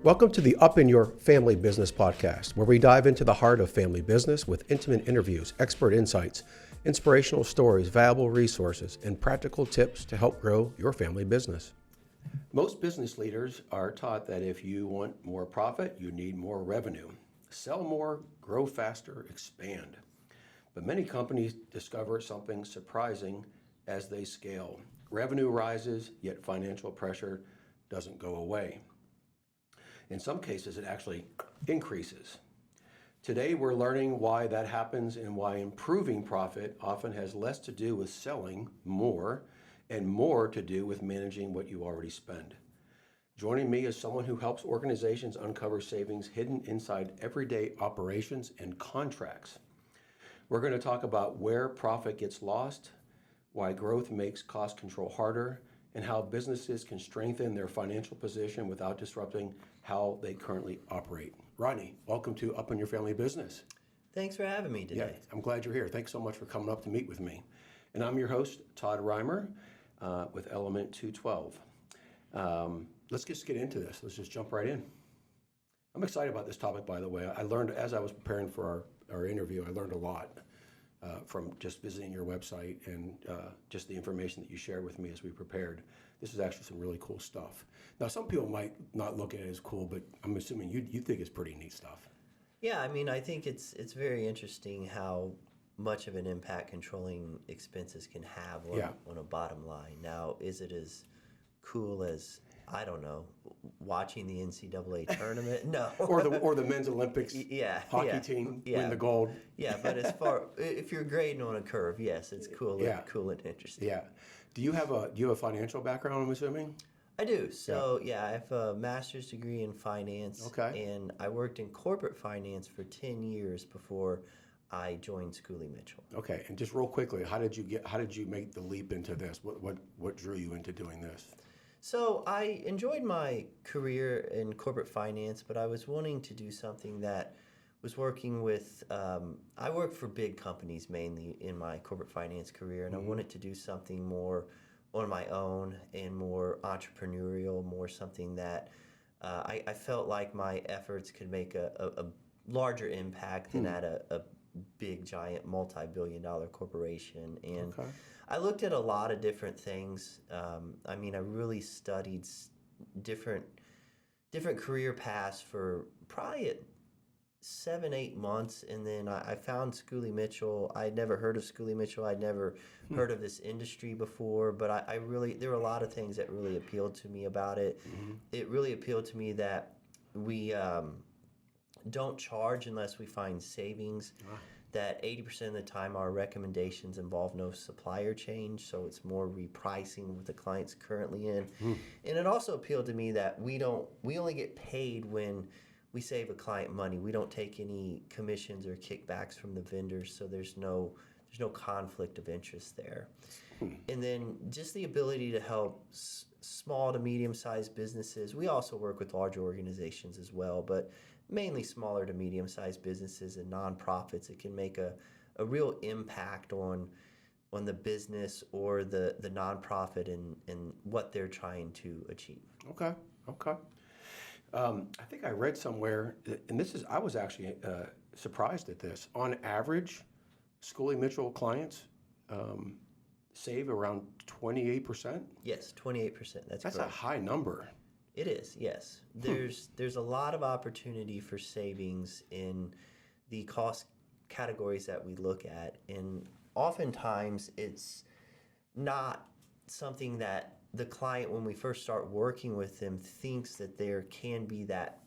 Welcome to the Up in Your Family Business podcast, where we dive into the heart of family business with intimate interviews, expert insights, inspirational stories, valuable resources, and practical tips to help grow your family business. Most business leaders are taught that if you want more profit, you need more revenue. Sell more, grow faster, expand. But many companies discover something surprising as they scale. Revenue rises, yet financial pressure doesn't go away. In some cases, it actually increases. Today, we're learning why that happens and why improving profit often has less to do with selling more and more to do with managing what you already spend. Joining me is someone who helps organizations uncover savings hidden inside everyday operations and contracts. We're going to talk about where profit gets lost, why growth makes cost control harder, and how businesses can strengthen their financial position without disrupting how they currently operate. Rodney, welcome to Up in Your Family Business. Thanks for having me today. Yeah, I'm glad you're here. Thanks so much for coming up to meet with me. And I'm your host, Todd Rimer, with Element 212. Let's just get into this. Let's just jump right in. I'm excited about this topic, by the way. I learned, as I was preparing for our interview, I learned a lot from just visiting your website and just the information that you shared with me as we prepared. This is actually some really cool stuff. Now, some people might not look at it as cool, but I'm assuming you think it's pretty neat stuff. Yeah, I mean, I think it's very interesting how much of an impact controlling expenses can have on a bottom line. Now, is it as cool as, I don't know, watching the NCAA tournament? No. or the men's Olympics hockey team win the gold. Yeah, but if you're grading on a curve, yes, it's cool and interesting. Yeah. Do you have a financial background, I'm assuming? I do. So, I have a master's degree in finance. Okay. And I worked in corporate finance for 10 years before I joined Schooley Mitchell. Okay. And just real quickly, how did you make the leap into this? What drew you into doing this? So I enjoyed my career in corporate finance, but I was wanting to do something that was working with, I worked for big companies mainly in my corporate finance career, and I wanted to do something more on my own and more entrepreneurial, more something that I felt like my efforts could make a larger impact than at a big, giant, multi-billion-dollar corporation. And I looked at a lot of different things. I really studied different career paths for probably 7-8 months, and then I found Schooley Mitchell. I'd never heard of Schooley Mitchell. I'd never heard of this industry before, but there were a lot of things that really appealed to me about it. It really appealed to me that we don't charge unless we find savings. That 80% of the time our recommendations involve no supplier change, so it's more repricing what the client's currently in. And it also appealed to me that we only get paid when we save a client money. We don't take any commissions or kickbacks from the vendors, so there's no conflict of interest there. And then just the ability to help small to medium-sized businesses. We also work with larger organizations as well, but mainly smaller to medium-sized businesses and nonprofits. It can make a real impact on the business or the nonprofit and what they're trying to achieve. Okay. I think I read somewhere, and I was actually surprised at this. On average, Schooley Mitchell clients save around 28%? Yes, 28%. That's correct. A high number. It is, yes. There's a lot of opportunity for savings in the cost categories that we look at, and oftentimes it's not something that the client, when we first start working with them, thinks that there can be that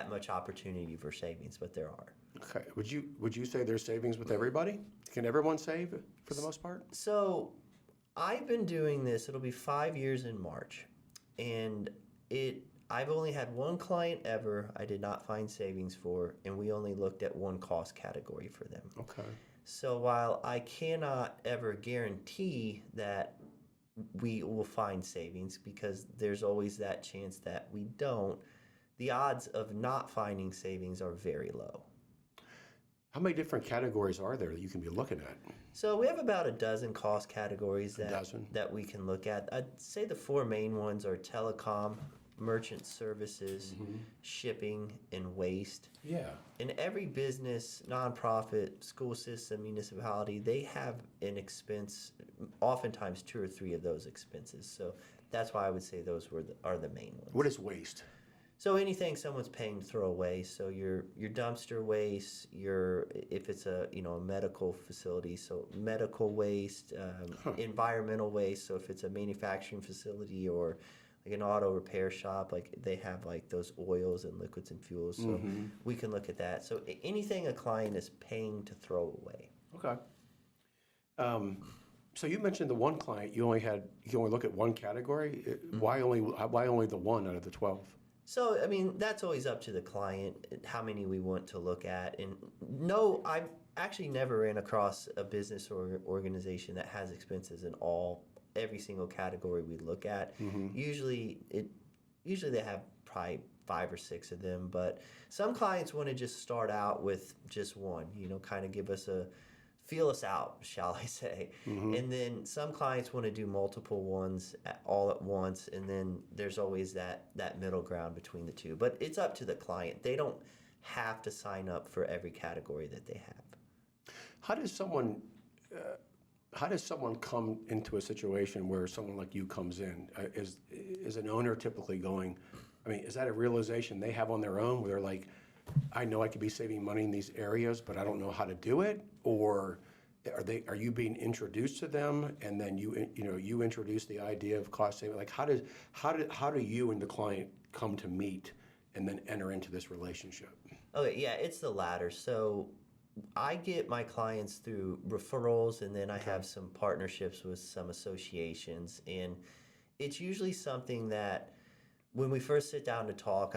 much opportunity for savings, but there are. Okay. Would you say there's savings with everybody? Can everyone save for the most part? So I've been doing this, it'll be 5 years in March, and I've only had one client ever I did not find savings for, and we only looked at one cost category for them. Okay. So while I cannot ever guarantee that we will find savings, because there's always that chance that we don't, the odds of not finding savings are very low. How many different categories are there that you can be looking at? So we have about a dozen cost categories that we can look at. I'd say the four main ones are telecom, merchant services, shipping, and waste. Yeah. In every business, nonprofit, school system, municipality, they have an expense, oftentimes 2 or 3 of those expenses. So that's why I would say those are the main ones. What is waste? So anything someone's paying to throw away. So your dumpster waste, if it's a medical facility, so medical waste, environmental waste. So if it's a manufacturing facility or like an auto repair shop, like they have like those oils and liquids and fuels. So we can look at that. So anything a client is paying to throw away. Okay. So you mentioned the one client you only look at one category. Why only the one out of the 12? So, I mean, that's always up to the client, how many we want to look at. And no, I've actually never ran across a business or organization that has expenses in every single category we look at. Usually they have probably 5 or 6 of them, but some clients want to just start out with just one, kind of give us feel us out, shall I say. And then some clients want to do multiple ones all at once, and then there's always that middle ground between the two. But it's up to the client. They don't have to sign up for every category that they have. How does someone come into a situation where someone like you comes in? Is an owner typically going, is that a realization they have on their own where they're like, I know I could be saving money in these areas, but I don't know how to do it? Or are you being introduced to them, and then you introduce the idea of cost saving? Like how do you and the client come to meet and then enter into this relationship? Okay, yeah, it's the latter. So I get my clients through referrals, and then I have some partnerships with some associations, and it's usually something that when we first sit down to talk,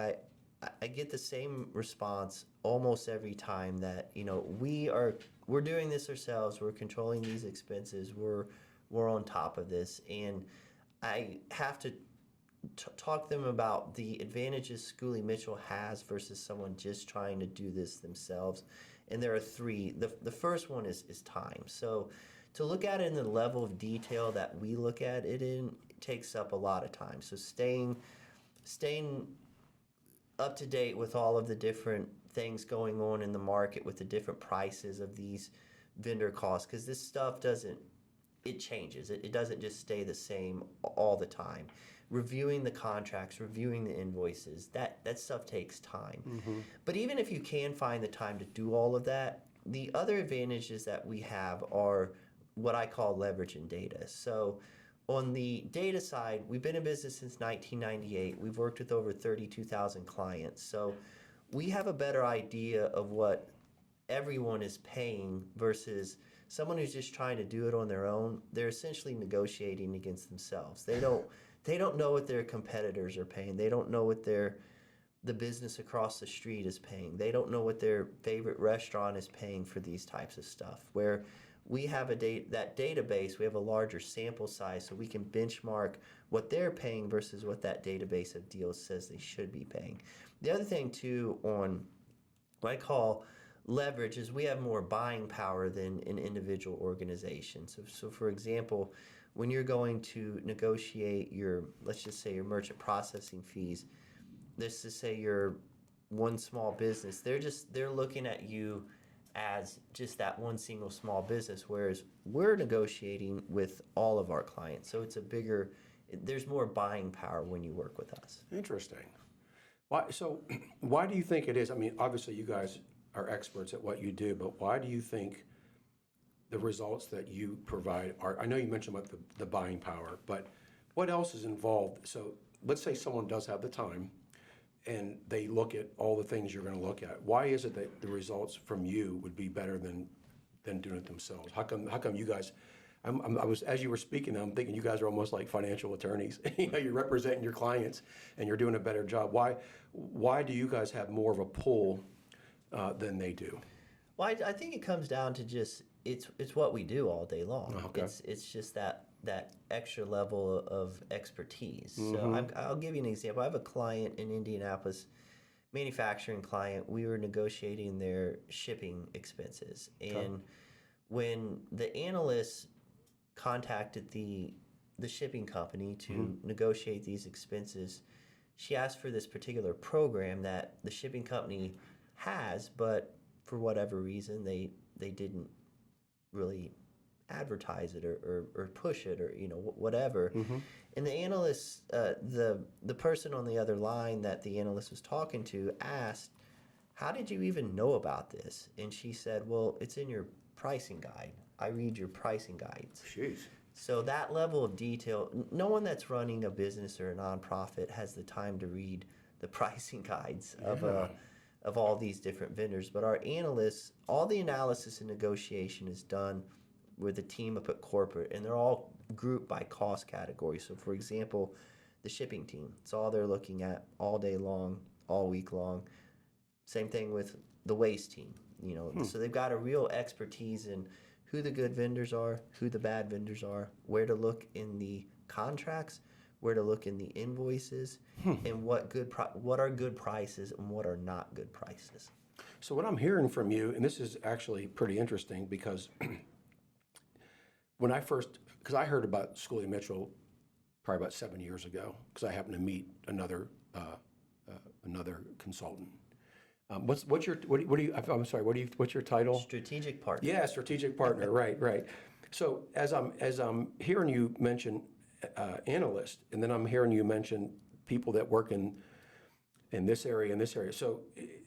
I get the same response almost every time that we're doing this ourselves, we're controlling these expenses, we're on top of this, and I have to talk to them about the advantages Schooley Mitchell has versus someone just trying to do this themselves. And there are 3. The first one is time. So to look at it in the level of detail that we look at it in, it takes up a lot of time. So staying up to date with all of the different things going on in the market with the different prices of these vendor costs, because this stuff it changes. It doesn't just stay the same all the time. Reviewing the contracts, reviewing the invoices, that stuff takes time. But even if you can find the time to do all of that, the other advantages that we have are what I call leverage in data. So on the data side, we've been in business since 1998. We've worked with over 32,000 clients. So we have a better idea of what everyone is paying versus someone who's just trying to do it on their own. They're essentially negotiating against themselves. They don't know what their competitors are paying. They don't know what the business across the street is paying. They don't know what their favorite restaurant is paying for these types of stuff. Where we have that database, we have a larger sample size, so we can benchmark what they're paying versus what that database of deals says they should be paying. The other thing too on what I call leverage is we have more buying power than an individual organization. So for example, when you're going to negotiate let's just say your merchant processing fees, let's just say you're one small business, they're looking at you as just that one single small business, whereas we're negotiating with all of our clients. So there's more buying power when you work with us. Interesting. Why do you think it is? Obviously you guys are experts at what you do, but why do you think the results that you provide I know you mentioned about the buying power, but what else is involved? So let's say someone does have the time and they look at all the things you're going to look at. Why is it that the results from you would be better than doing it themselves? How come you guys, as you were speaking, I'm thinking you guys are almost like financial attorneys. You're representing your clients and you're doing a better job. Why do you guys have more of a pull than they do? Well, I think it comes down to just it's what we do all day long. Okay. It's just that extra level of expertise. So I'll give you an example. I have a client in Indianapolis, manufacturing client. We were negotiating their shipping expenses, and when the analysts contacted the shipping company to negotiate these expenses, she asked for this particular program that the shipping company has, but for whatever reason, they didn't really advertise it or push it or whatever. And the analyst, the person on the other line that the analyst was talking to asked, "How did you even know about this?" And she said, "Well, it's in your pricing guide. I read your pricing guides." Jeez. So that level of detail, no one that's running a business or a nonprofit has the time to read the pricing guides of all these different vendors. But our analysts, all the analysis and negotiation is done with a team up at corporate, and they're all grouped by cost category. So for example, the shipping team, it's all they're looking at all day long, all week long. Same thing with the waste team, So they've got a real expertise in who the good vendors are, who the bad vendors are, where to look in the contracts, where to look in the invoices, and what are good prices and what are not good prices. So what I'm hearing from you, and this is actually pretty interesting because because I heard about Schooley Mitchell probably about 7 years ago, because I happened to meet another consultant. What's your title? Strategic partner. Yeah, strategic partner. Right. So as I'm hearing you mention analyst, and then I'm hearing you mention people that work in this area and this area. So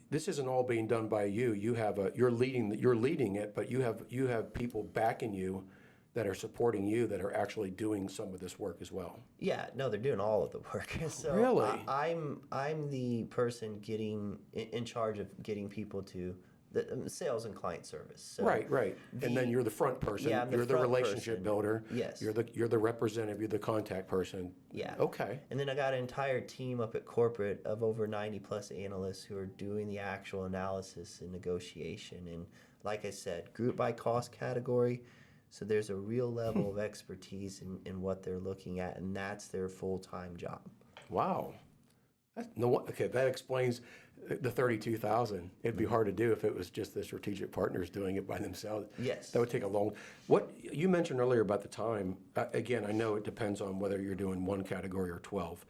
this isn't all being done by you. You're leading it, but you have people backing you that are supporting you that are actually doing some of this work as well. Yeah, no, they're doing all of the work. So really, I'm the person in charge of getting people to the sales and client service. So right. And then you're the front person. Yeah, you're the relationship builder. Yes. You're the representative. You're the contact person. Yeah. Okay. And then I got an entire team up at corporate of over 90 plus analysts who are doing the actual analysis and negotiation. And like I said, group by cost category. So there's a real level of expertise in what they're looking at, and that's their full-time job. Wow. That explains the 32,000. It'd be hard to do if it was just the strategic partners doing it by themselves. Yes. That would take a long. What you mentioned earlier about the time, again, I know it depends on whether you're doing one category or 12,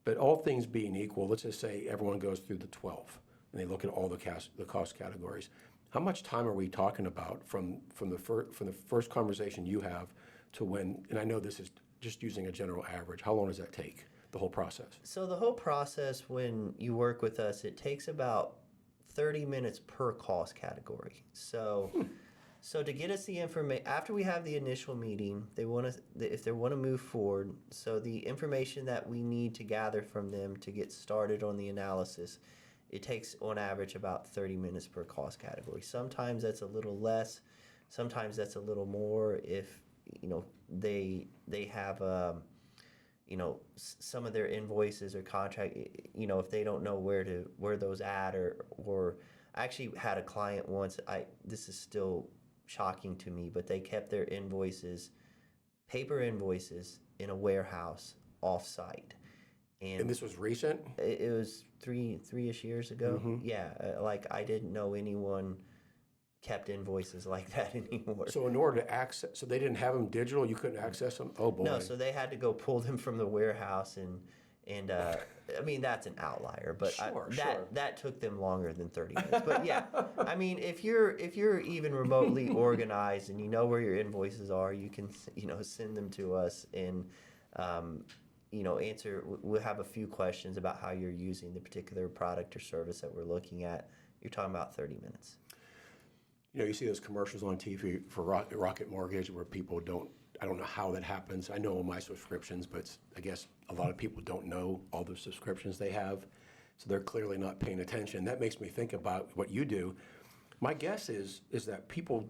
but all things being equal, let's just say everyone goes through the 12 and they look at all the cost categories. How much time are we talking about from the first conversation you have to when, and I know this is just using a general average, how long does that take, the whole process? So the whole process when you work with us, it takes about 30 minutes per cost category. So to get us the information, after we have the initial meeting, if they want to move forward, so the information that we need to gather from them to get started on the analysis, it takes on average about 30 minutes per cost category. Sometimes that's a little less, sometimes that's a little more if they have some of their invoices or contract, if they don't know where those at or I actually had a client once, this is still shocking to me, but they kept their paper invoices in a warehouse off-site. And this was recent? It was three-ish years ago. Mm-hmm. Yeah, I didn't know anyone kept invoices like that anymore. So in order to access, so they didn't have them digital, you couldn't access them? Oh boy. No, so they had to go pull them from the warehouse and I mean, that's an outlier, but sure. That took them longer than 30 minutes. But yeah, I mean, if you're even remotely organized and you know where your invoices are, you can send them to us and answer. We'll have a few questions about how you're using the particular product or service that we're looking at. You're talking about 30 minutes. You see those commercials on TV for Rocket Mortgage where people I don't know how that happens. I know all my subscriptions, but I guess a lot of people don't know all the subscriptions they have. So they're clearly not paying attention. That makes me think about what you do. My guess is that people,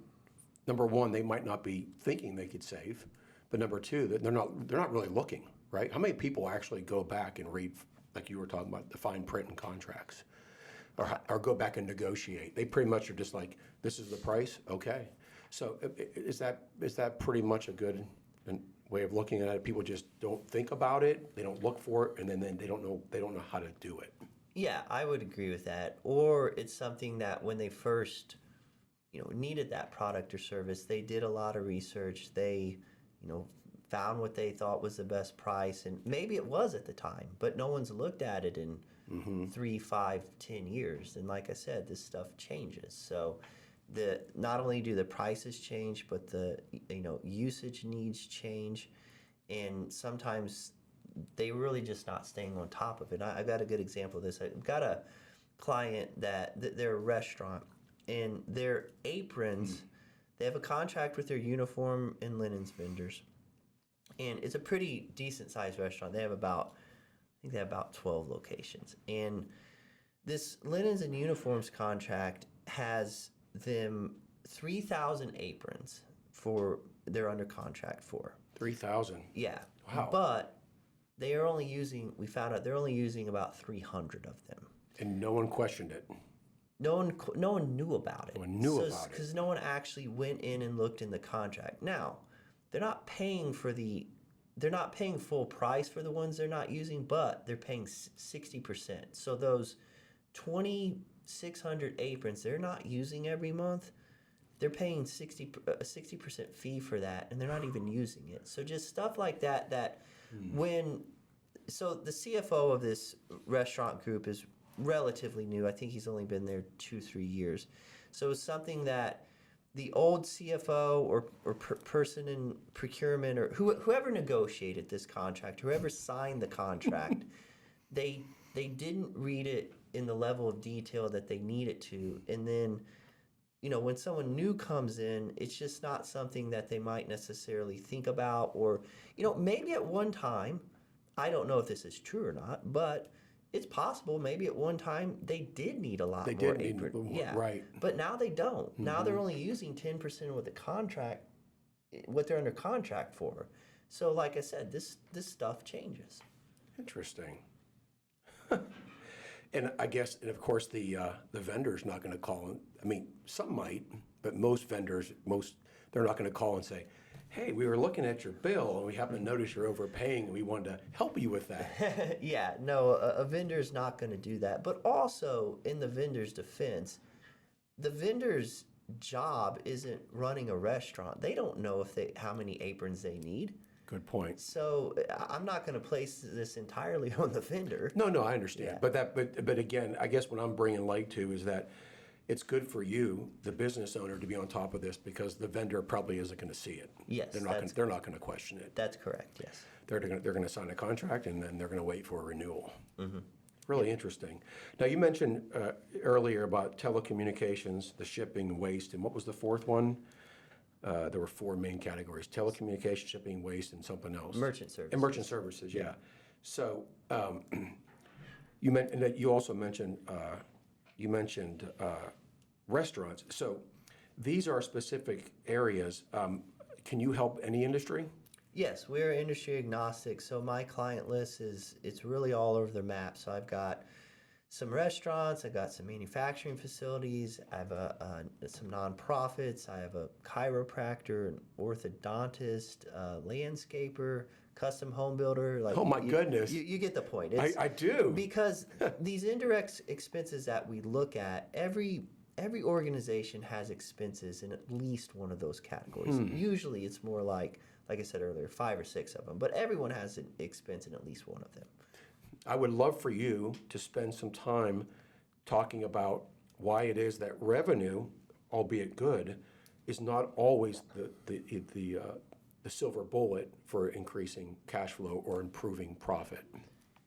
number one, they might not be thinking they could save, but number two, that they're not really looking, right? How many people actually go back and read, like you were talking about, the fine print and contracts? Or go back and negotiate. They pretty much are just like, this is the price, okay. So is that pretty much a good way of looking at it? People just don't think about it, they don't look for it, and then they don't know how to do it. Yeah, I would agree with that. Or it's something that when they first, needed that product or service, they did a lot of research. They, found what they thought was the best price, and maybe it was at the time, but no one's looked at it in 3, 5, 10 years. And like I said, this stuff changes. So not only do the prices change, but the usage needs change, and sometimes they really just not staying on top of it. I've got a good example of this. I've got a client that they're a restaurant, and their aprons, they have a contract with their uniform and linens vendors, and it's a pretty decent sized restaurant. They have about 12 locations, and this linens and uniforms contract has them 3,000 aprons they're under contract for. 3,000. Yeah. Wow. But we found out they're only using about 300 of them. And no one questioned it. No one knew about it. No one knew about it. Because no one actually went in and looked in the contract. Now, they're not paying full price for the ones they're not using, but they're paying 60%. So those 2,600 aprons they're not using every month, they're paying a 60% fee for that, and they're not even using it. So just stuff like that so the CFO of this restaurant group is relatively new. I think he's only been there 2-3 years. So it's something that the old CFO or person in procurement or whoever negotiated this contract, whoever signed the contract, they didn't read it in the level of detail that they needed to. And then, when someone new comes in, it's just not something that they might necessarily think about. Or, maybe at one time, I don't know if this is true or not, but it's possible maybe at one time they did need a lot more apron. Yeah. Right. But now they don't. Now they're only using 10% of what they're under contract for. So like I said, this stuff changes. Interesting. And I guess, and of course, the vendor's not going to call. I mean, some might, but most vendors, they're not going to call and say, "Hey, we were looking at your bill and we happen to notice you're overpaying, and we wanted to help you with that." Yeah, no, a vendor's not going to do that. But also, in the vendor's defense, the vendor's job isn't running a restaurant. They don't know how many aprons they need. Good point. So I'm not going to place this entirely on the vendor. No, I understand. Yeah. But again, I guess what I'm bringing light to is that it's good for you, the business owner, to be on top of this, because the vendor probably isn't going to see it. Yes, they're not going to question it. That's correct. Yes, they're going to sign a contract, and then they're going to wait for a renewal. Really interesting. Now, you mentioned earlier about telecommunications, the shipping, waste, and what was the fourth one? There were 4 main categories: telecommunications, shipping, waste, and something else. Merchant services. And merchant services, yeah. So you also mentioned restaurants. So these are specific areas. Can you help any industry? Yes, we're industry agnostic. So my client list it's really all over the map. So I've got some restaurants, I've got some manufacturing facilities, I have some nonprofits, I have a chiropractor, an orthodontist, a landscaper, custom home builder. Oh my goodness. You get the point. I do. Because these indirect expenses that we look at, every organization has expenses in at least one of those categories. Usually it's more like I said earlier, 5 or 6 of them, but everyone has an expense in at least one of them. I would love for you to spend some time talking about why it is that revenue, albeit good, is not always the silver bullet for increasing cash flow or improving profit.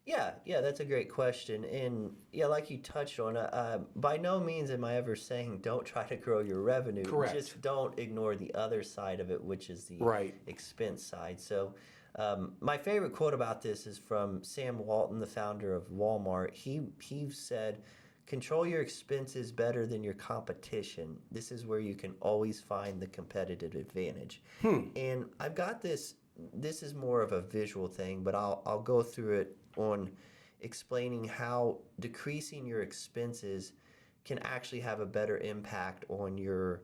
Yeah, that's a great question. And yeah, like you touched on, by no means am I ever saying don't try to grow your revenue. Correct. Just don't ignore the other side of it, which is the expense side. So my favorite quote about this is from Sam Walton, the founder of Walmart. He said, "Control your expenses better than your competition. This is where you can always find the competitive advantage." And I've got this. This is more of a visual thing, but I'll go through it on explaining how decreasing your expenses can actually have a better impact on your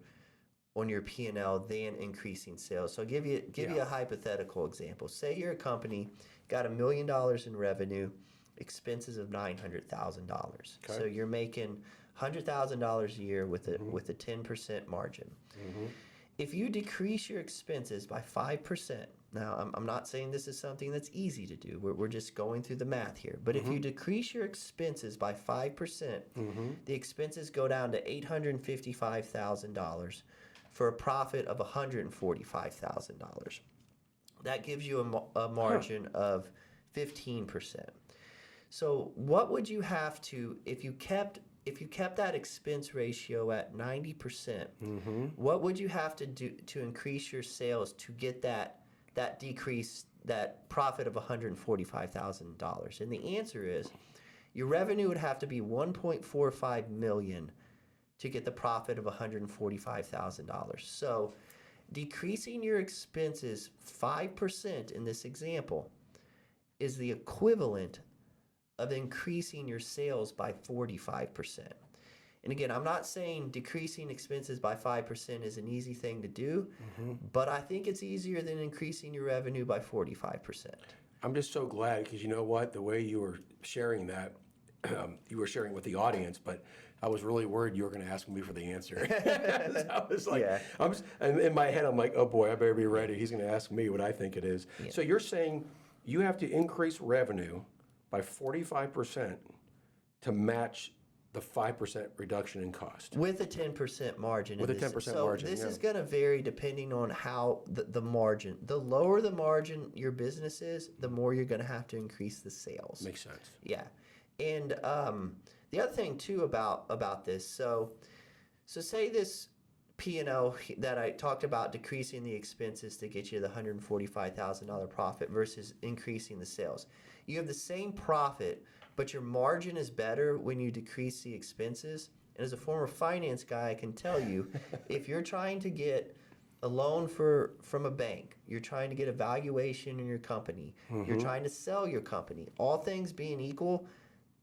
P&L than increasing sales. So I'll give you a hypothetical example. Say you're a company, got $1 million in revenue, expenses of $900,000. Okay. So you're making $100,000 a year with a 10% margin. If you decrease your expenses by 5%, Now, I'm not saying this is something that's easy to do. We're just going through the math here. But if you decrease your expenses by 5%, the expenses go down to $855,000 for a profit of $145,000. That gives you a margin of 15%. So what would you have to, if you kept that expense ratio at 90%, what would you have to do to increase your sales to get that decrease, that profit of $145,000? And the answer is your revenue would have to be $1.45 million to get the profit of $145,000. So decreasing your expenses 5% in this example is the equivalent of increasing your sales by 45%. And again, I'm not saying decreasing expenses by 5% is an easy thing to do, but I think it's easier than increasing your revenue by 45%. I'm just so glad, because you know what? The way you were sharing that, you were sharing with the audience, but I was really worried you were going to ask me for the answer. I was like, and in my head, I'm like, oh boy, I better be ready. He's going to ask me what I think it is. Yeah. So you're saying you have to increase revenue by 45% to match the 5% reduction in cost. With a 10% margin. With a 10% margin, So this is going to vary depending on how the margin. The lower the margin your business is, the more you're going to have to increase the sales. Makes sense. Yeah. And the other thing, too, about this, so say this P&L that I talked about, decreasing the expenses to get you the $145,000 profit versus increasing the sales. You have the same profit, but your margin is better when you decrease the expenses. And as a former finance guy, I can tell you, if you're trying to get a loan from a bank, you're trying to get a valuation in your company, you're trying to sell your company, all things being equal,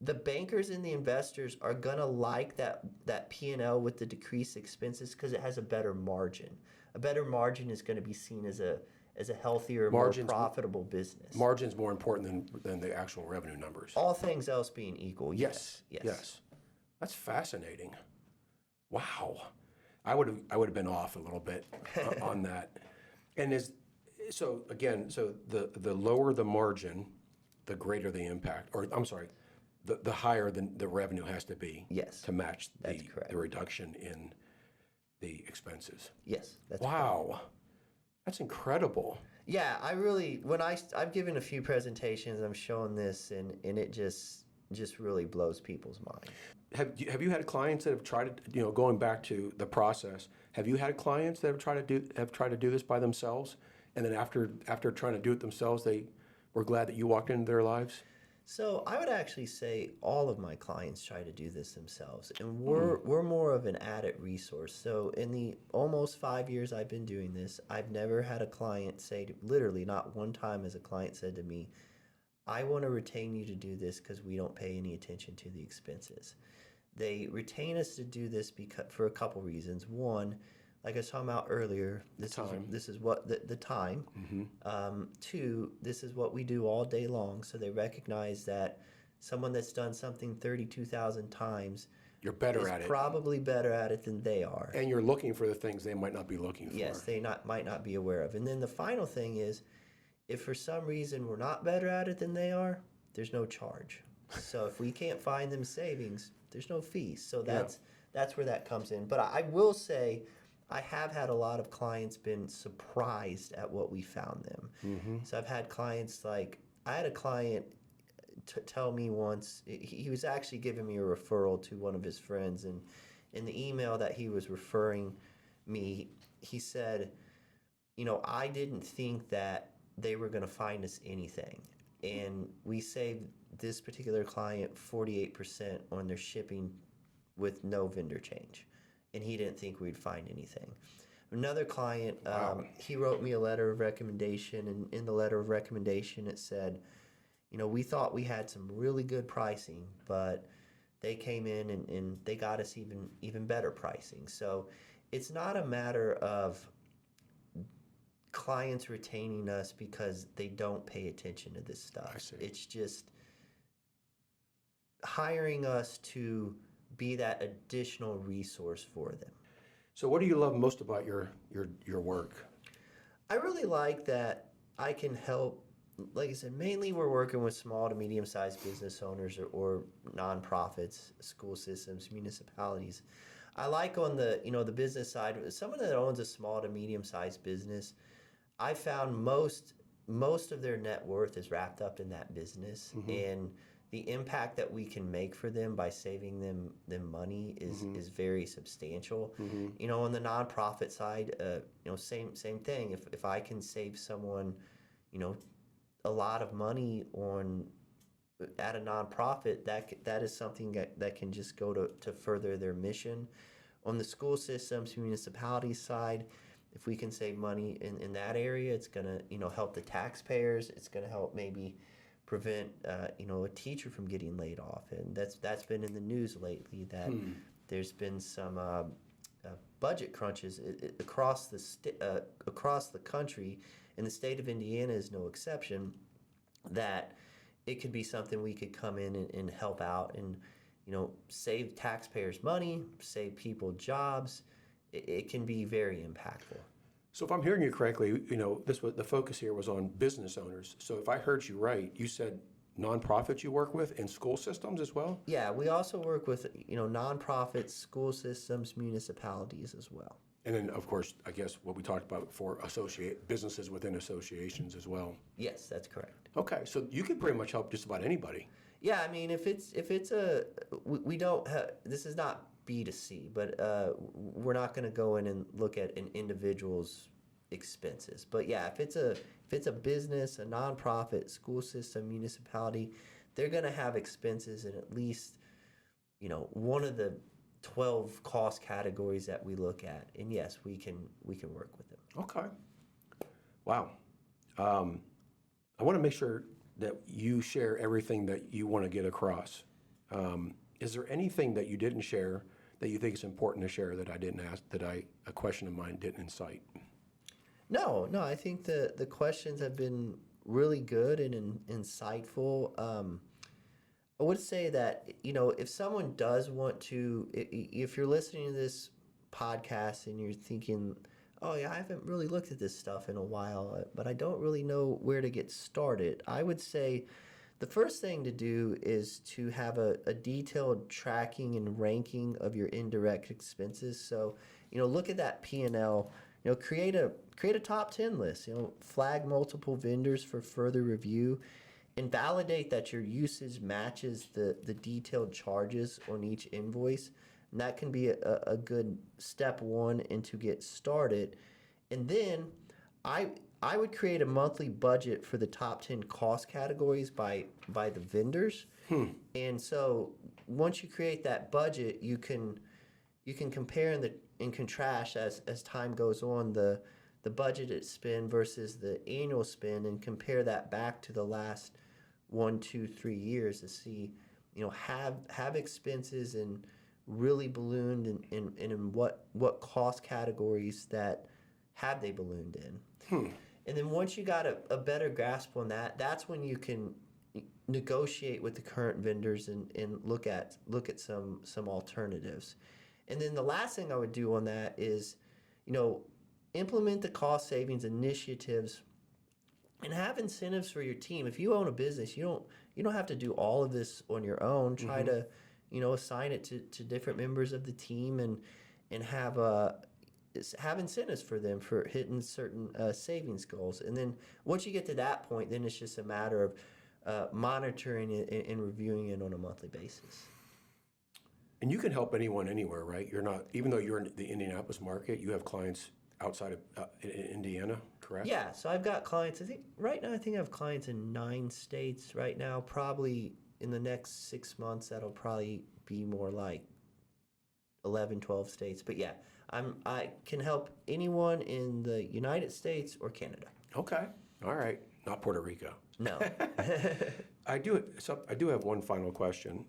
the bankers and the investors are going to like that P&L with the decreased expenses because it has a better margin. A better margin is going to be seen as a healthier, more profitable business. Margin's more important than the actual revenue numbers. All things else being equal, yes. That's fascinating. Wow. I would have been off a little bit on that. And the lower the margin, the greater the impact, or I'm sorry, the higher the revenue has to be to match the reduction in the expenses. Yes, that's wow. correct. That's incredible. Yeah, I've given a few presentations, I'm showing this, and it just really blows people's mind. Have you had clients that have tried to, going back to the process, have you had clients that have tried to do this by themselves, and then after trying to do it themselves, they were glad that you walked into their lives? So I would actually say all of my clients try to do this themselves, and we're more of an added resource. So in the almost 5 years I've been doing this, I've never had a client say, literally not one time has a client said to me, I want to retain you to do this because we don't pay any attention to the expenses. They retain us to do this for a couple reasons. One, like I was talking about earlier, this is what the time. Two, this is what we do all day long. So they recognize that someone that's done something 32,000 times, you're better at it. Probably better at it than they are. And you're looking for the things they might not be looking for. Yes, they might not be aware of. And then the final thing is, if for some reason we're not better at it than they are, there's no charge. So if we can't find them savings, there's no fees. So that's where that comes in. But I will say, I have had a lot of clients been surprised at what we found them. So I've had clients I had a client tell me once, he was actually giving me a referral to one of his friends, and in the email that he was referring me, he said, I didn't think that they were going to find us anything. And we saved this particular client 48% on their shipping with no vendor change. And he didn't think we'd find anything. Another client, he wrote me a letter of recommendation, and in the letter of recommendation it said, we thought we had some really good pricing, but they came in and they got us even better pricing. So it's not a matter of clients retaining us because they don't pay attention to this stuff. I see. It's just hiring us to be that additional resource for them. So what do you love most about your work? I really like that I can help. Like I said, mainly we're working with small to medium-sized business owners or nonprofits, school systems, municipalities. I like on the the business side, someone that owns a small to medium-sized business. I found most of their net worth is wrapped up in that business, and the impact that we can make for them by saving them money is very substantial. On the nonprofit side, same thing. If I can save someone, a lot of money at a nonprofit, that is something that can just go to further their mission. On the school systems, municipality side, if we can save money in that area, it's gonna help the taxpayers. It's gonna help maybe prevent a teacher from getting laid off, and that's been in the news lately that there's been some budget crunches across the country, and the state of Indiana is no exception. That it could be something we could come in and help out and save taxpayers money, save people jobs. It can be very impactful. So if I'm hearing you correctly, the focus here was on business owners. So if I heard you right, you said nonprofits you work with and school systems as well? Yeah, we also work with nonprofits, school systems, municipalities as well. And then, of course, I guess what we talked about before, businesses within associations as well. Yes, that's correct. Okay, so you can pretty much help just about anybody. Yeah, I mean, if it's we don't have, this is not B2C, but we're not going to go in and look at an individual's expenses. But yeah, if it's a business, a nonprofit, school system, municipality, they're going to have expenses in at least one of the 12 cost categories that we look at. And yes, we can work with them. Okay. Wow. I want to make sure that you share everything that you want to get across. Is there anything that you didn't share that you think is important to share that I didn't ask, a question of mine didn't incite? No, I think the questions have been really good and insightful. I would say that, if someone does want to, if you're listening to this podcast and you're thinking, oh yeah, I haven't really looked at this stuff in a while, but I don't really know where to get started, I would say the first thing to do is to have a detailed tracking and ranking of your indirect expenses. So, look at that P&L, create a top 10 list, flag multiple vendors for further review, and validate that your usage matches the detailed charges on each invoice. And that can be a good step one and to get started. And then I would create a monthly budget for the top 10 cost categories by the vendors. And so once you create that budget, you can compare and contrast as time goes on the budgeted spend versus the annual spend, and compare that back to the last 1, 2, 3 years to see, have expenses and really ballooned and in what cost categories that have they ballooned in. And then once you got a better grasp on that, that's when you can negotiate with the current vendors and look at some alternatives. And then the last thing I would do on that is, implement the cost savings initiatives and have incentives for your team. If you own a business, you don't have to do all of this on your own. Try to, assign it to different members of the team and have incentives for them for hitting certain savings goals. And then once you get to that point, then it's just a matter of monitoring it and reviewing it on a monthly basis. And you can help anyone anywhere, right? You're not, even though you're in the Indianapolis market, you have clients outside of Indiana, correct? Yeah, so I've got clients, I have clients in 9 states right now. Probably in the next 6 months, that'll probably be more like 11, 12 states. But yeah, I can help anyone in the United States or Canada. Okay, all right, not Puerto Rico. No. I do have one final question.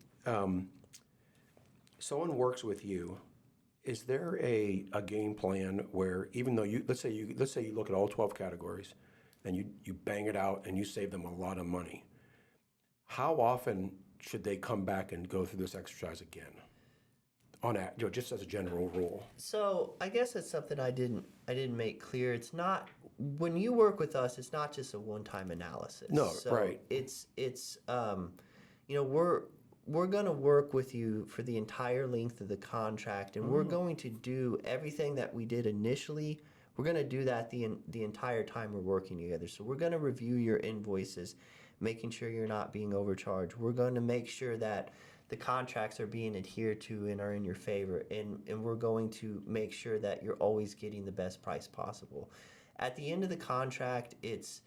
Someone works with you. Is there a game plan where, even though let's say you look at all 12 categories and you bang it out and you save them a lot of money, how often should they come back and go through this exercise again? Just as a general rule. So I guess that's something I didn't make clear. It's not when you work with us, it's not just a one-time analysis. No, so right. It's we're going to work with you for the entire length of the contract, and we're going to do everything that we did initially. We're going to do that the entire time we're working together. So we're going to review your invoices, making sure you're not being overcharged. We're going to make sure that the contracts are being adhered to and are in your favor, and we're going to make sure that you're always getting the best price possible. At the end of the contract, it's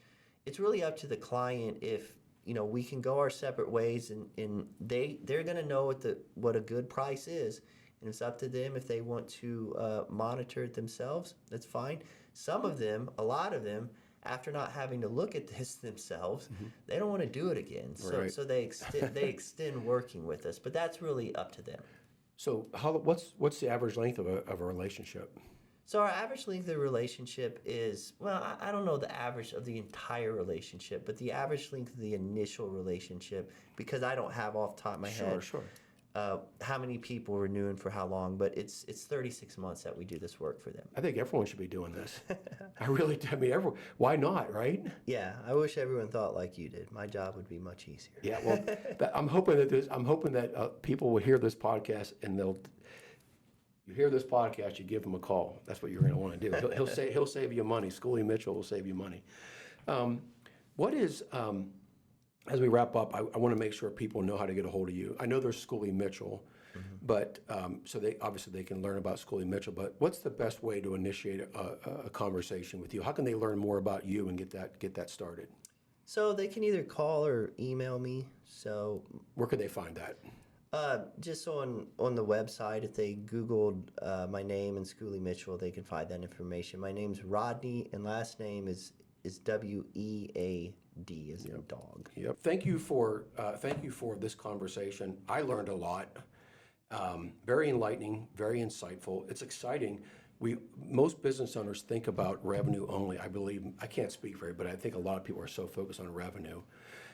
really up to the client if we can go our separate ways, and they're going to know what a good price is, and it's up to them if they want to monitor it themselves. That's fine. A lot of them, after not having to look at this themselves, they don't want to do it again. So Right. so they extend working with us, but that's really up to them. So what's the average length of a relationship? So our average length of the relationship is, well, I don't know the average of the entire relationship, but the average length of the initial relationship, because I don't have off the top of my head Sure. how many people renewing for how long, but it's 36 months that we do this work for them. I think everyone should be doing this. I really do. I mean, why not, right? Yeah, I wish everyone thought like you did. My job would be much easier. Yeah, well, I'm hoping that people will hear this podcast and you hear this podcast, you give him a call. That's what you're going to want to do. He'll save you money. Schooley Mitchell will save you money. As we wrap up, I want to make sure people know how to get a hold of you. I know there's Schooley Mitchell, but so they can learn about Schooley Mitchell. But what's the best way to initiate a conversation with you? How can they learn more about you and get that started? So they can either call or email me. So Where could they find that? just on the website, if they Googled my name and Schooley Mitchell, they can find that information. My name's Rodney, and last name is Wead, as in dog. Yep. Thank you for this conversation. I learned a lot. Very enlightening, very insightful. It's exciting. Most business owners think about revenue only. I believe, I can't speak for it, but I think a lot of people are so focused on revenue.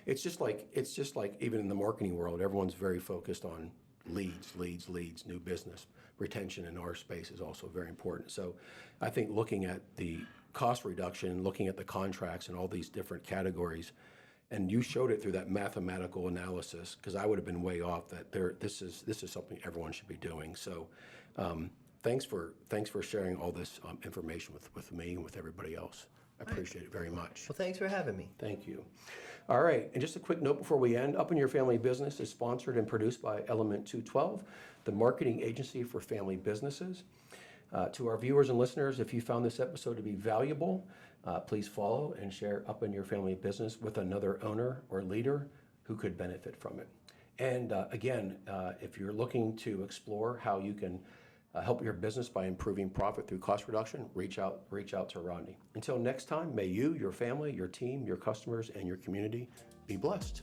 It's just like even in the marketing world, everyone's very focused on leads, new business. Retention in our space is also very important. So I think looking at the cost reduction, looking at the contracts and all these different categories, and you showed it through that mathematical analysis, because I would have been way off that this is something everyone should be doing. So thanks for sharing all this information with me and with everybody else. I appreciate it very much. Well, thanks for having me. Thank you. All right, and just a quick note before we end. Up in Your Family Business is sponsored and produced by Element 212, the marketing agency for family businesses. To our viewers and listeners, if you found this episode to be valuable, please follow and share Up in Your Family Business with another owner or leader who could benefit from it. And again, if you're looking to explore how you can help your business by improving profit through cost reduction, reach out to Rodney. Until next time, may you, your family, your team, your customers, and your community be blessed.